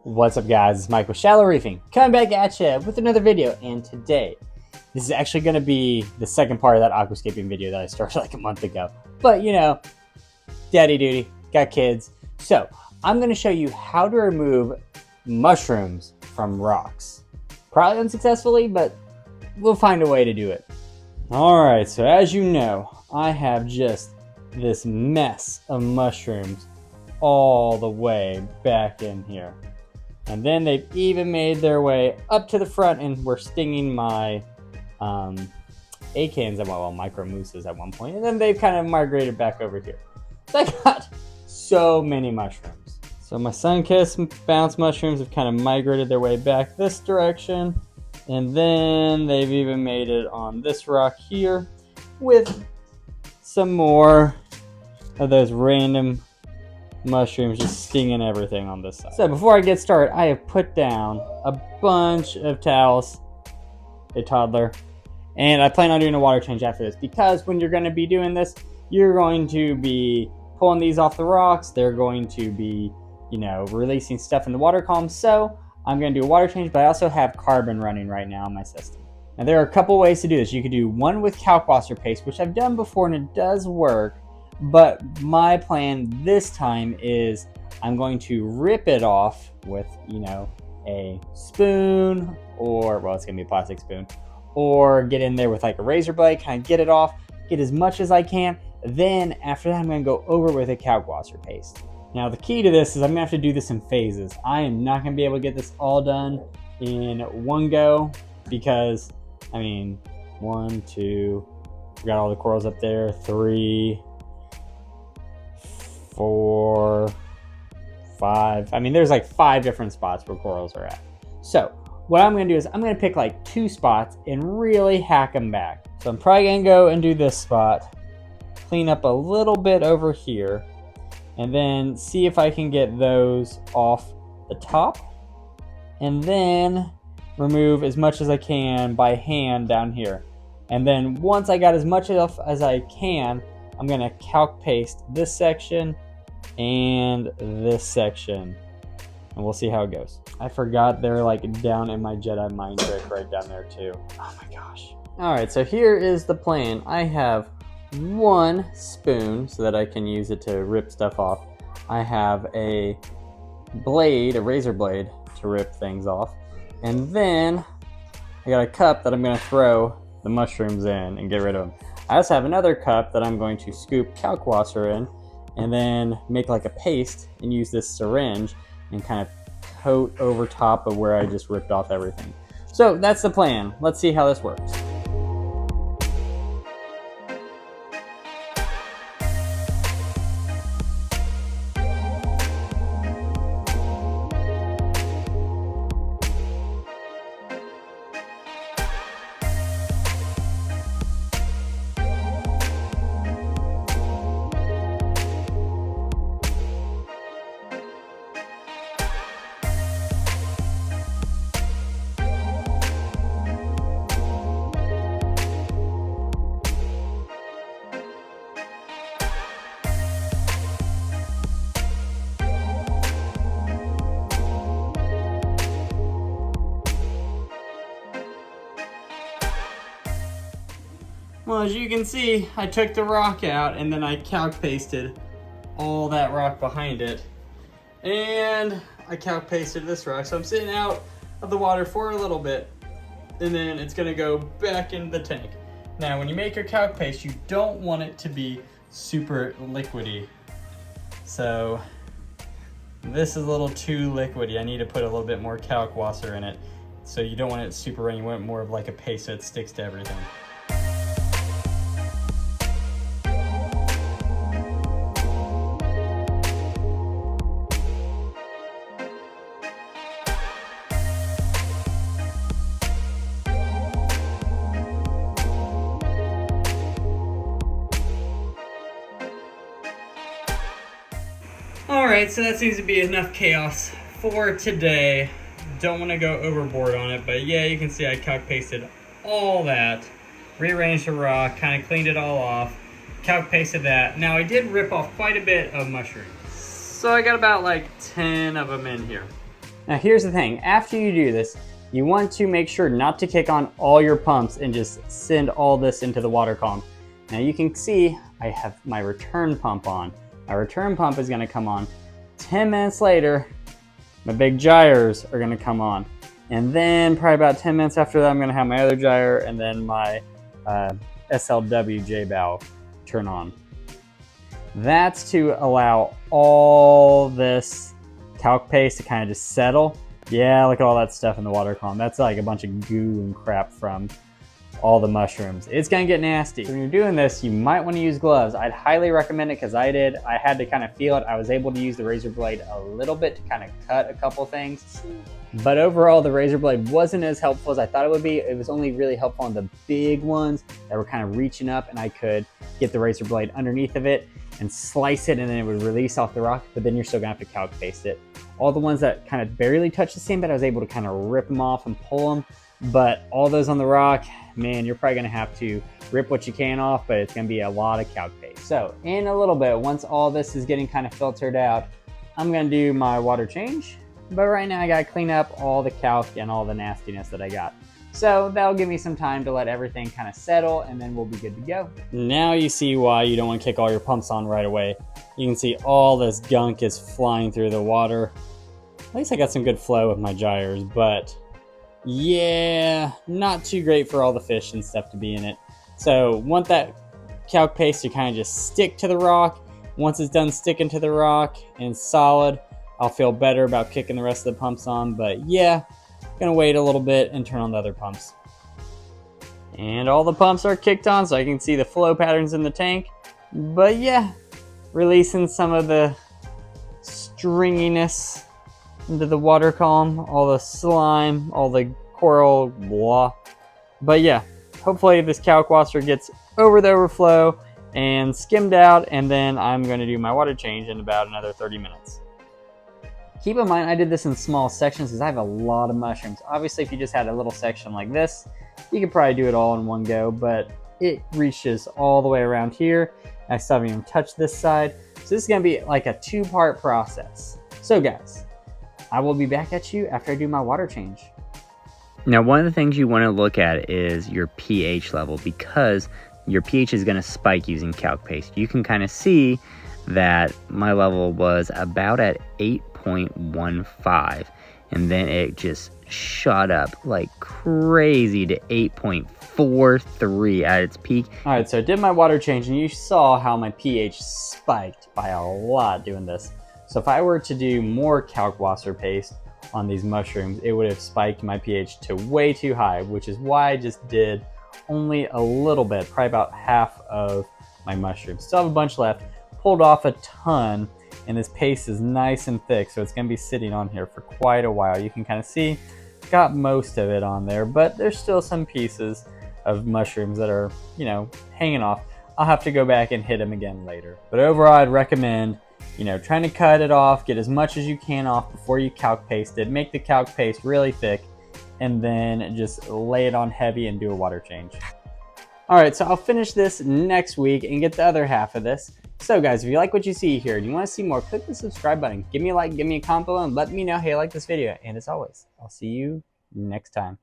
What's up guys, it's Mike with Shallow Reefing, coming back at you with another video. And today, this is actually going to be the second part of that aquascaping video that I started like a month ago. But you know, daddy duty, got kids. So I'm going to show you how to remove mushrooms from rocks. Probably unsuccessfully, but we'll find a way to do it. Alright, so as you know, I have just this mess of mushrooms all the way back in here. And then they've even made their way up to the front and were stinging my acans, well, micro mooses at one point. And then they've kind of migrated back over here. So I got so many mushrooms. So my sun-kissed bounce mushrooms have kind of migrated their way back this direction. And then they've even made it on this rock here with some more of those random mushrooms just stinging everything on this side. So before I get started, I have put down a bunch of towels, a toddler, and I plan on doing a water change after this because when you're going to be doing this, you're going to be pulling these off the rocks. They're going to be, you know, releasing stuff in the water column. So I'm going to do a water change, but I also have carbon running right now in my system. Now there are a couple ways to do this. You could do one with kalkwasser paste, which I've done before and it does work. But my plan this time is I'm going to rip it off with, you know, a spoon or, well, it's going to be a plastic spoon, or get in there with like a razor blade, kind of get it off, get as much as I can. Then after that, I'm going to go over with a kalkwasser paste. Now the key to this is I'm going to have to do this in phases. I am not going to be able to get this all done in one go because, I mean, 1, 2, we got all the corals up there, 3, 4, 5. I mean, there's like 5 different spots where corals are at. So what I'm going to do is I'm going to pick like 2 spots and really hack them back. So I'm probably going to go and do this spot, clean up a little bit over here, and then see if I can get those off the top, and then remove as much as I can by hand down here. And then once I got as much off as I can, I'm going to calc paste this section and this section, and we'll see how it goes. I forgot they're like down in my Jedi mind trick right down there too. Oh my gosh. All right, so here is the plan. I have 1 spoon so that I can use it to rip stuff off. I have a blade, a razor blade to rip things off. And then I got a cup that I'm going to throw the mushrooms in and get rid of them. I also have another cup that I'm going to scoop kalkwasser in and then make like a paste and use this syringe and kind of coat over top of where I just ripped off everything. So that's the plan. Let's see how this works. Well, as you can see, I took the rock out and then I calc pasted all that rock behind it. And I calc pasted this rock. So I'm sitting out of the water for a little bit and then it's gonna go back into the tank. Now, when you make your calc paste, you don't want it to be super liquidy. So this is a little too liquidy. I need to put a little bit more kalkwasser in it. So you don't want it super runny, you want more of like a paste so it sticks to everything. Alright, so that seems to be enough chaos for today. Don't want to go overboard on it, but yeah, you can see I calc pasted all that, rearranged the rock, kind of cleaned it all off, calc pasted that. Now I did rip off quite a bit of mushrooms. So I got about like 10 of them in here. Now here's the thing, after you do this, you want to make sure not to kick on all your pumps and just send all this into the water column. Now you can see I have my return pump on. My return pump is gonna come on. 10 minutes later, my big gyres are gonna come on. And then probably about 10 minutes after that, I'm gonna have my other gyre and then my SLW J-valve turn on. That's to allow all this calc paste to kind of just settle. Yeah, look at all that stuff in the water column. That's like a bunch of goo and crap from all the mushrooms. It's gonna get nasty. When you're doing this, you might wanna use gloves. I'd highly recommend it because I did. I had to kind of feel it. I was able to use the razor blade a little bit to kind of cut a couple things. But overall, the razor blade wasn't as helpful as I thought it would be. It was only really helpful on the big ones that were kind of reaching up, and I could get the razor blade underneath of it and slice it, and then it would release off the rock, but then you're still gonna have to calc paste it. All the ones that kind of barely touch the sand bed, I was able to kind of rip them off and pull them, but all those on the rock, man, you're probably gonna have to rip what you can off, but it's gonna be a lot of calc paste. So in a little bit, once all this is getting kind of filtered out, I'm gonna do my water change, but right now I gotta clean up all the calc and all the nastiness that I got. So that'll give me some time to let everything kind of settle, and then we'll be good to go. Now you see why you don't want to kick all your pumps on right away. You can see all this gunk is flying through the water. At least I got some good flow with my gyres, but yeah, not too great for all the fish and stuff to be in it. So want that calc paste to kind of just stick to the rock. Once it's done sticking to the rock and solid, I'll feel better about kicking the rest of the pumps on, but yeah, gonna wait a little bit and turn on the other pumps. And all the pumps are kicked on, so I can see the flow patterns in the tank. But yeah, releasing some of the stringiness into the water column, all the slime, all the coral, blah. But yeah, hopefully this calc washer gets over the overflow and skimmed out, and then I'm gonna do my water change in about another 30 minutes. Keep in mind, I did this in small sections because I have a lot of mushrooms. Obviously, if you just had a little section like this, you could probably do it all in one go, but it reaches all the way around here. I still haven't even touched this side. So this is gonna be like a 2-part process. So guys, I will be back at you after I do my water change. Now, one of the things you want to look at is your pH level, because your pH is going to spike using calc paste. You can kind of see that my level was about at 8.15, and then it just shot up like crazy to 8.43 at its peak. All right, so I did my water change, and you saw how my pH spiked by a lot doing this. So if I were to do more calc washer paste on these mushrooms, it would have spiked my pH to way too high, which is why I just did only a little bit, probably about half of my mushrooms. Still have a bunch left, pulled off a ton, and this paste is nice and thick, so it's gonna be sitting on here for quite a while. You can kind of see, got most of it on there, but there's still some pieces of mushrooms that are, you know, hanging off. I'll have to go back and hit them again later. But overall, I'd recommend, you know, trying to cut it off, get as much as you can off before you calc paste it, make the calc paste really thick, and then just lay it on heavy and do a water change. All right, so I'll finish this next week and get the other half of this. So guys, if you like what you see here and you want to see more, click the subscribe button, give me a like, give me a comment below, and let me know how you like this video. And as always, I'll see you next time.